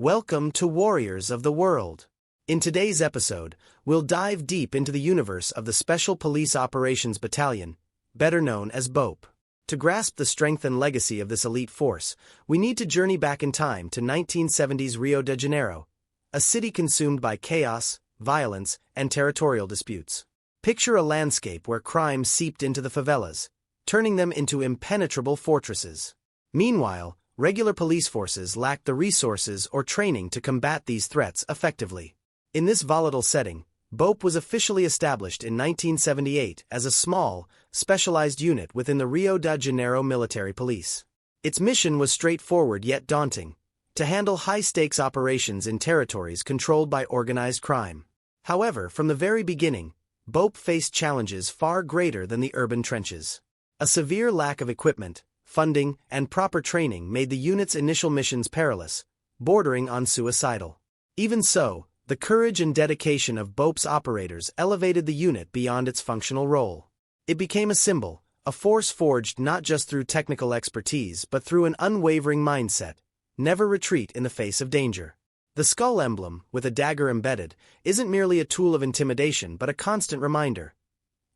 Welcome to Warriors of the World. In today's episode, we'll dive deep into the universe of the Special Police Operations Battalion, better known as BOPE. To grasp the strength and legacy of this elite force, we need to journey back in time to 1970s Rio de Janeiro, a city consumed by chaos, violence, and territorial disputes. Picture a landscape where crime seeped into the favelas, turning them into impenetrable fortresses. Meanwhile, regular police forces lacked the resources or training to combat these threats effectively. In this volatile setting, BOPE was officially established in 1978 as a small, specialized unit within the Rio de Janeiro military police. Its mission was straightforward yet daunting: to handle high-stakes operations in territories controlled by organized crime. However, from the very beginning, BOPE faced challenges far greater than the urban trenches. A severe lack of equipment, funding, and proper training made the unit's initial missions perilous, bordering on suicidal. Even so, the courage and dedication of BOPE's operators elevated the unit beyond its functional role. It became a symbol, a force forged not just through technical expertise but through an unwavering mindset: never retreat in the face of danger. The skull emblem, with a dagger embedded, isn't merely a tool of intimidation but a constant reminder.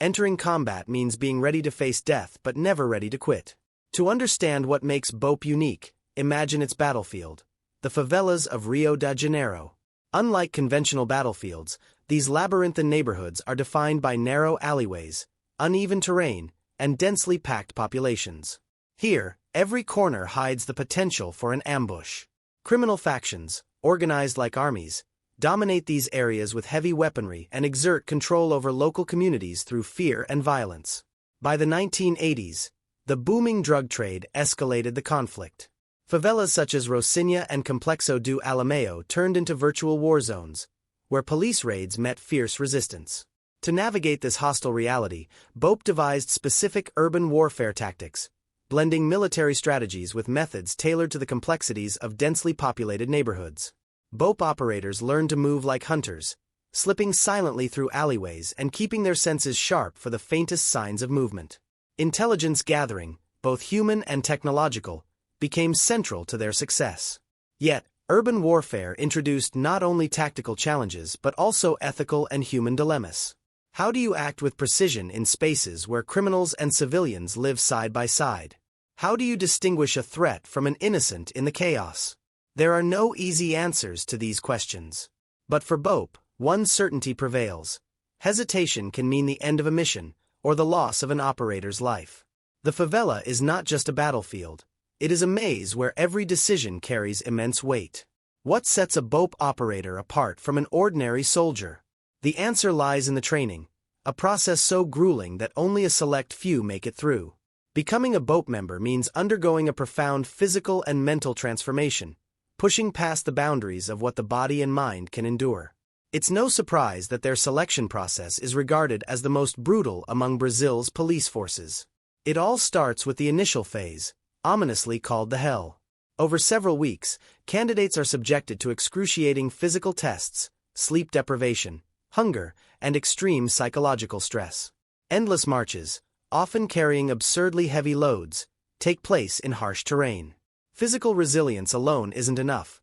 Entering combat means being ready to face death but never ready to quit. To understand what makes BOPE unique, imagine its battlefield: the favelas of Rio de Janeiro. Unlike conventional battlefields, these labyrinthine neighborhoods are defined by narrow alleyways, uneven terrain, and densely packed populations. Here, every corner hides the potential for an ambush. Criminal factions, organized like armies, dominate these areas with heavy weaponry and exert control over local communities through fear and violence. By the 1980s, the booming drug trade escalated the conflict. Favelas such as Rocinha and Complexo do Alameo turned into virtual war zones, where police raids met fierce resistance. To navigate this hostile reality, BOPE devised specific urban warfare tactics, blending military strategies with methods tailored to the complexities of densely populated neighborhoods. BOPE operators learned to move like hunters, slipping silently through alleyways and keeping their senses sharp for the faintest signs of movement. Intelligence gathering, both human and technological, became central to their success. Yet, urban warfare introduced not only tactical challenges but also ethical and human dilemmas. How do you act with precision in spaces where criminals and civilians live side by side? How do you distinguish a threat from an innocent in the chaos? There are no easy answers to these questions. But for BOPE, one certainty prevails: hesitation can mean the end of a mission, or the loss of an operator's life. The favela is not just a battlefield. It is a maze where every decision carries immense weight. What sets a BOPE operator apart from an ordinary soldier? The answer lies in the training, a process so grueling that only a select few make it through. Becoming a BOPE member means undergoing a profound physical and mental transformation, pushing past the boundaries of what the body and mind can endure. It's no surprise that their selection process is regarded as the most brutal among Brazil's police forces. It all starts with the initial phase, ominously called the Hell. Over several weeks, candidates are subjected to excruciating physical tests, sleep deprivation, hunger, and extreme psychological stress. Endless marches, often carrying absurdly heavy loads, take place in harsh terrain. Physical resilience alone isn't enough.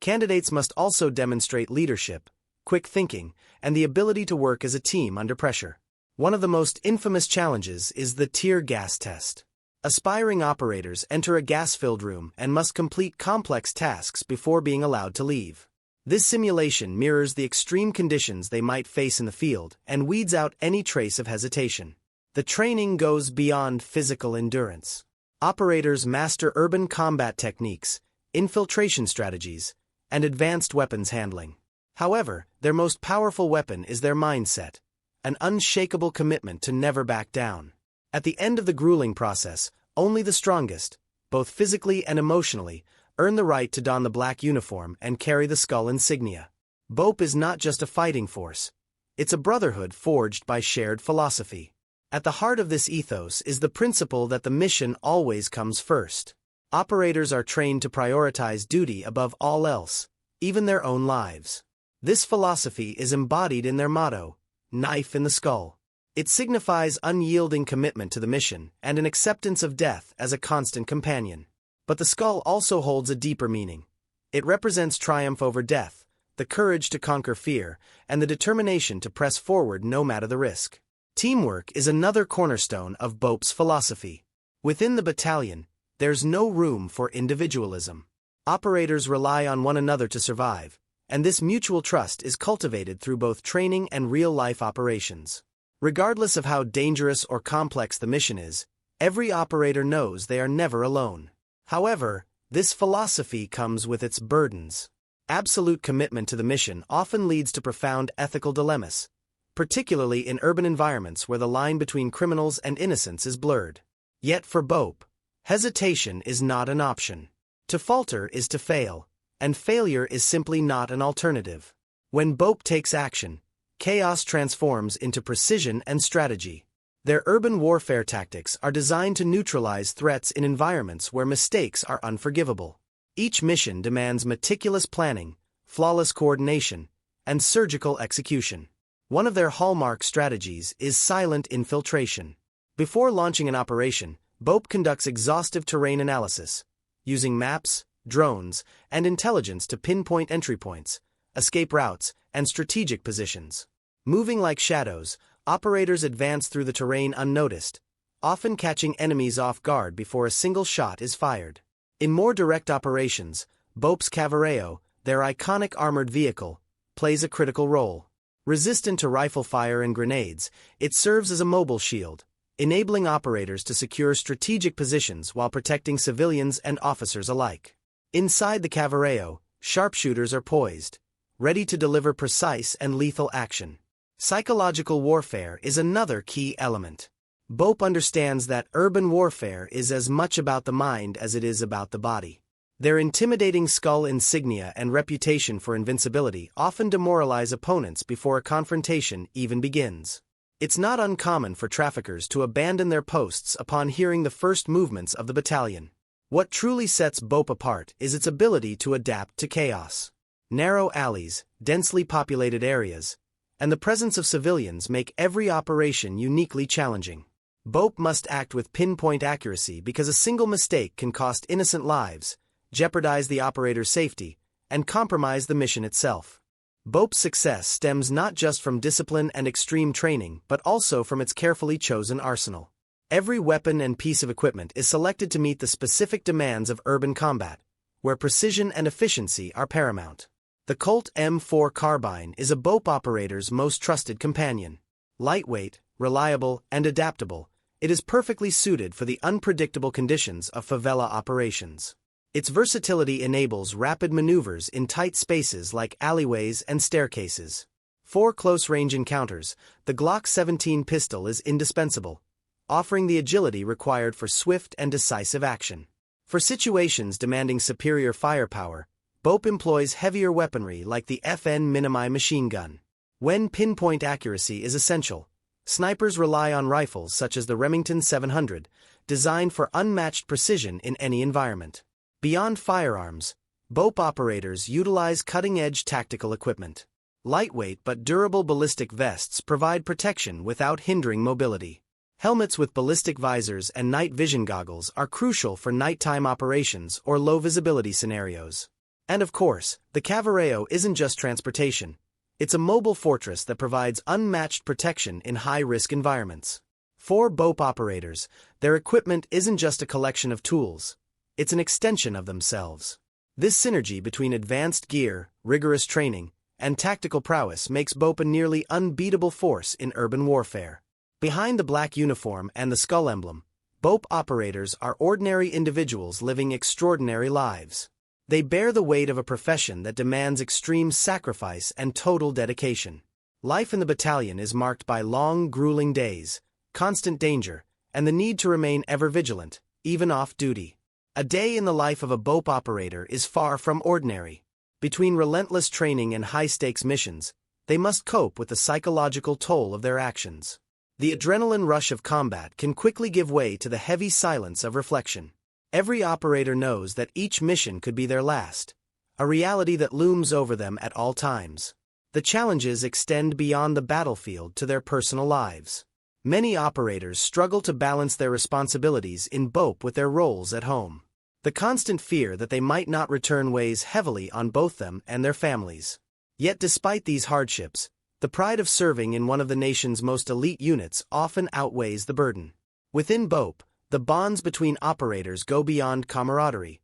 Candidates must also demonstrate leadership, quick thinking, and the ability to work as a team under pressure. One of the most infamous challenges is the tear gas test. Aspiring operators enter a gas-filled room and must complete complex tasks before being allowed to leave. This simulation mirrors the extreme conditions they might face in the field and weeds out any trace of hesitation. The training goes beyond physical endurance. Operators master urban combat techniques, infiltration strategies, and advanced weapons handling. However, their most powerful weapon is their mindset, an unshakable commitment to never back down. At the end of the grueling process, only the strongest, both physically and emotionally, earn the right to don the black uniform and carry the skull insignia. BOPE is not just a fighting force. It's a brotherhood forged by shared philosophy. At the heart of this ethos is the principle that the mission always comes first. Operators are trained to prioritize duty above all else, even their own lives. This philosophy is embodied in their motto, "Knife in the Skull." It signifies unyielding commitment to the mission and an acceptance of death as a constant companion. But the skull also holds a deeper meaning. It represents triumph over death, the courage to conquer fear, and the determination to press forward no matter the risk. Teamwork is another cornerstone of Bope's philosophy. Within the battalion, there's no room for individualism. Operators rely on one another to survive, and this mutual trust is cultivated through both training and real-life operations. Regardless of how dangerous or complex the mission is, every operator knows they are never alone. However, this philosophy comes with its burdens. Absolute commitment to the mission often leads to profound ethical dilemmas, particularly in urban environments where the line between criminals and innocents is blurred. Yet for Bope, hesitation is not an option. To falter is to fail, and failure is simply not an alternative. When Bope takes action, chaos transforms into precision and strategy. Their urban warfare tactics are designed to neutralize threats in environments where mistakes are unforgivable. Each mission demands meticulous planning, flawless coordination, and surgical execution. One of their hallmark strategies is silent infiltration. Before launching an operation, Bope conducts exhaustive terrain analysis, using maps, drones, and intelligence to pinpoint entry points, escape routes, and strategic positions. Moving like shadows, operators advance through the terrain unnoticed, often catching enemies off guard before a single shot is fired. In more direct operations, Bope's Caveirão, their iconic armored vehicle, plays a critical role. Resistant to rifle fire and grenades, it serves as a mobile shield, enabling operators to secure strategic positions while protecting civilians and officers alike. Inside the Caveirão, sharpshooters are poised, ready to deliver precise and lethal action. Psychological warfare is another key element. Bope understands that urban warfare is as much about the mind as it is about the body. Their intimidating skull insignia and reputation for invincibility often demoralize opponents before a confrontation even begins. It's not uncommon for traffickers to abandon their posts upon hearing the first movements of the battalion. What truly sets Bope apart is its ability to adapt to chaos. Narrow alleys, densely populated areas, and the presence of civilians make every operation uniquely challenging. Bope must act with pinpoint accuracy because a single mistake can cost innocent lives, jeopardize the operator's safety, and compromise the mission itself. Bope's success stems not just from discipline and extreme training but also from its carefully chosen arsenal. Every weapon and piece of equipment is selected to meet the specific demands of urban combat, where precision and efficiency are paramount. The Colt M4 carbine is a Bope operator's most trusted companion. Lightweight, reliable, and adaptable, it is perfectly suited for the unpredictable conditions of favela operations. Its versatility enables rapid maneuvers in tight spaces like alleyways and staircases. For close-range encounters, the Glock 17 pistol is indispensable, offering the agility required for swift and decisive action. For situations demanding superior firepower, Bope employs heavier weaponry like the FN Minimi machine gun. When pinpoint accuracy is essential, snipers rely on rifles such as the Remington 700, designed for unmatched precision in any environment. Beyond firearms, Bope operators utilize cutting-edge tactical equipment. Lightweight but durable ballistic vests provide protection without hindering mobility. Helmets with ballistic visors and night vision goggles are crucial for nighttime operations or low-visibility scenarios. And of course, the Caveirão isn't just transportation. It's a mobile fortress that provides unmatched protection in high-risk environments. For Bope operators, their equipment isn't just a collection of tools. It's an extension of themselves. This synergy between advanced gear, rigorous training, and tactical prowess makes Bope a nearly unbeatable force in urban warfare. Behind the black uniform and the skull emblem, Bope operators are ordinary individuals living extraordinary lives. They bear the weight of a profession that demands extreme sacrifice and total dedication. Life in the battalion is marked by long, grueling days, constant danger, and the need to remain ever vigilant, even off-duty. A day in the life of a Bope operator is far from ordinary. Between relentless training and high-stakes missions, they must cope with the psychological toll of their actions. The adrenaline rush of combat can quickly give way to the heavy silence of reflection. Every operator knows that each mission could be their last, a reality that looms over them at all times. The challenges extend beyond the battlefield to their personal lives. Many operators struggle to balance their responsibilities in Bope with their roles at home. The constant fear that they might not return weighs heavily on both them and their families. Yet despite these hardships, the pride of serving in one of the nation's most elite units often outweighs the burden. Within BOPE, the bonds between operators go beyond camaraderie.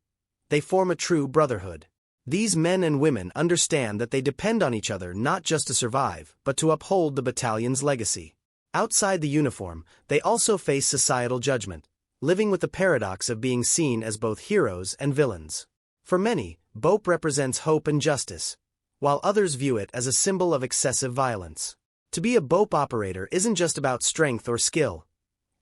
They form a true brotherhood. These men and women understand that they depend on each other not just to survive, but to uphold the battalion's legacy. Outside the uniform, they also face societal judgment, living with the paradox of being seen as both heroes and villains. For many, BOPE represents hope and justice, while others view it as a symbol of excessive violence. To be a BOPE operator isn't just about strength or skill.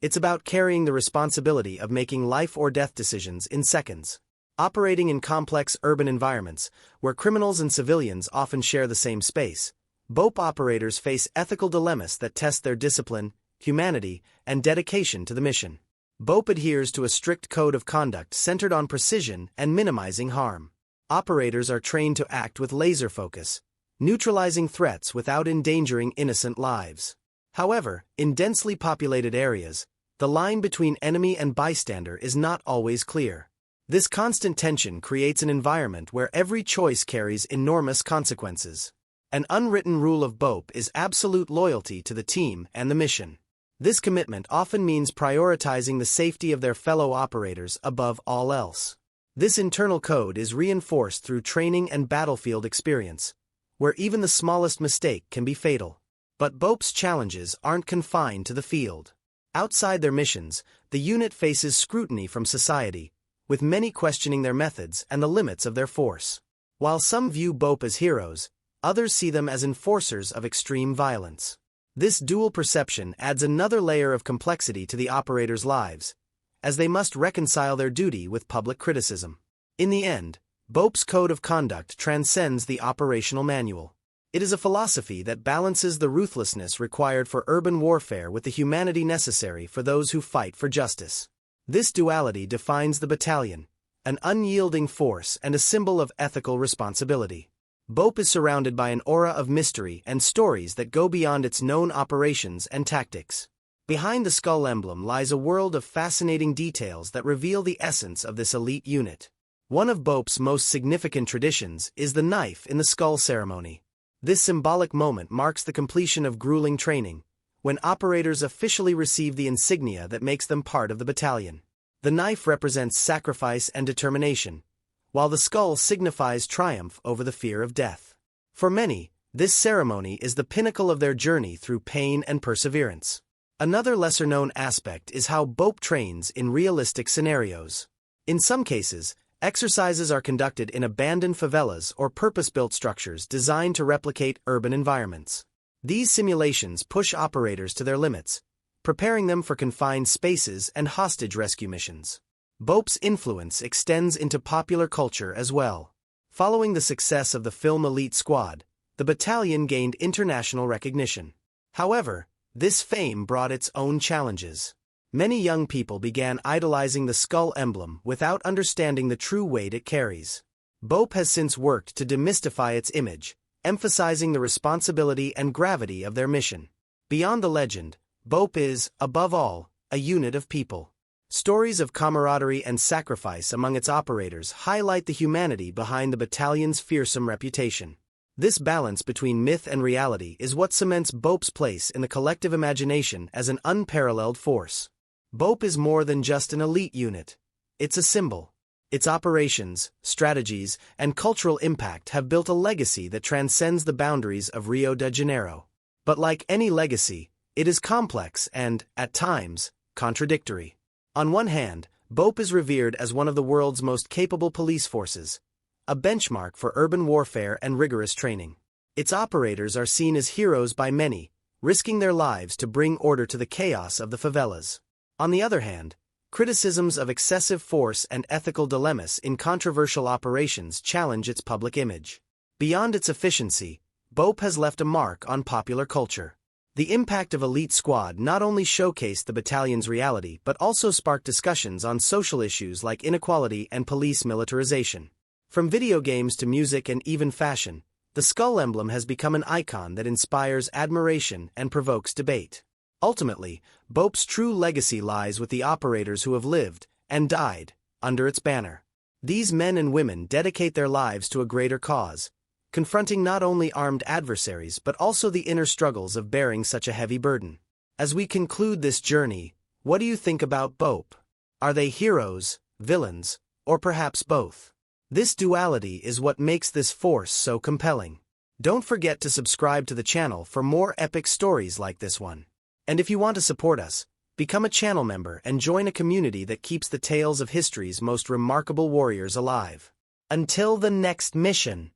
It's about carrying the responsibility of making life-or-death decisions in seconds. Operating in complex urban environments, where criminals and civilians often share the same space, BOPE operators face ethical dilemmas that test their discipline, humanity, and dedication to the mission. BOPE adheres to a strict code of conduct centered on precision and minimizing harm. Operators are trained to act with laser focus, neutralizing threats without endangering innocent lives. However, in densely populated areas, the line between enemy and bystander is not always clear. This constant tension creates an environment where every choice carries enormous consequences. An unwritten rule of BOPE is absolute loyalty to the team and the mission. This commitment often means prioritizing the safety of their fellow operators above all else. This internal code is reinforced through training and battlefield experience, where even the smallest mistake can be fatal. But BOPE's challenges aren't confined to the field. Outside their missions, the unit faces scrutiny from society, with many questioning their methods and the limits of their force. While some view BOPE as heroes, others see them as enforcers of extreme violence. This dual perception adds another layer of complexity to the operators' lives, as they must reconcile their duty with public criticism. In the end, BOPE's code of conduct transcends the operational manual. It is a philosophy that balances the ruthlessness required for urban warfare with the humanity necessary for those who fight for justice. This duality defines the battalion, an unyielding force and a symbol of ethical responsibility. BOPE is surrounded by an aura of mystery and stories that go beyond its known operations and tactics. Behind the skull emblem lies a world of fascinating details that reveal the essence of this elite unit. One of BOPE's most significant traditions is the knife in the skull ceremony. This symbolic moment marks the completion of grueling training, when operators officially receive the insignia that makes them part of the battalion. The knife represents sacrifice and determination, while the skull signifies triumph over the fear of death. For many, this ceremony is the pinnacle of their journey through pain and perseverance. Another lesser-known aspect is how BOPE trains in realistic scenarios. In some cases, exercises are conducted in abandoned favelas or purpose-built structures designed to replicate urban environments. These simulations push operators to their limits, preparing them for confined spaces and hostage rescue missions. BOPE's influence extends into popular culture as well. Following the success of the film Elite Squad, the battalion gained international recognition. However, this fame brought its own challenges. Many young people began idolizing the skull emblem without understanding the true weight it carries. BOPE has since worked to demystify its image, emphasizing the responsibility and gravity of their mission. Beyond the legend, BOPE is, above all, a unit of people. Stories of camaraderie and sacrifice among its operators highlight the humanity behind the battalion's fearsome reputation. This balance between myth and reality is what cements BOPE's place in the collective imagination as an unparalleled force. BOPE is more than just an elite unit. It's a symbol. Its operations, strategies, and cultural impact have built a legacy that transcends the boundaries of Rio de Janeiro. But like any legacy, it is complex and, at times, contradictory. On one hand, BOPE is revered as one of the world's most capable police forces, a benchmark for urban warfare and rigorous training. Its operators are seen as heroes by many, risking their lives to bring order to the chaos of the favelas. On the other hand, criticisms of excessive force and ethical dilemmas in controversial operations challenge its public image. Beyond its efficiency, BOPE has left a mark on popular culture. The impact of Elite Squad not only showcased the battalion's reality but also sparked discussions on social issues like inequality and police militarization. From video games to music and even fashion, the skull emblem has become an icon that inspires admiration and provokes debate. Ultimately, BOPE's true legacy lies with the operators who have lived and died under its banner. These men and women dedicate their lives to a greater cause, confronting not only armed adversaries but also the inner struggles of bearing such a heavy burden. As we conclude this journey, what do you think about Bope? Are they heroes, villains, or perhaps both? This duality is what makes this force so compelling. Don't forget to subscribe to the channel for more epic stories like this one. And if you want to support us, become a channel member and join a community that keeps the tales of history's most remarkable warriors alive. Until the next mission.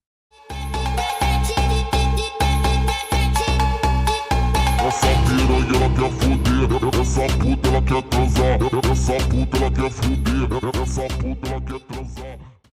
Essa piranha ela quer fuder, essa puta ela quer transar, essa puta ela quer fuder, essa puta ela quer transar.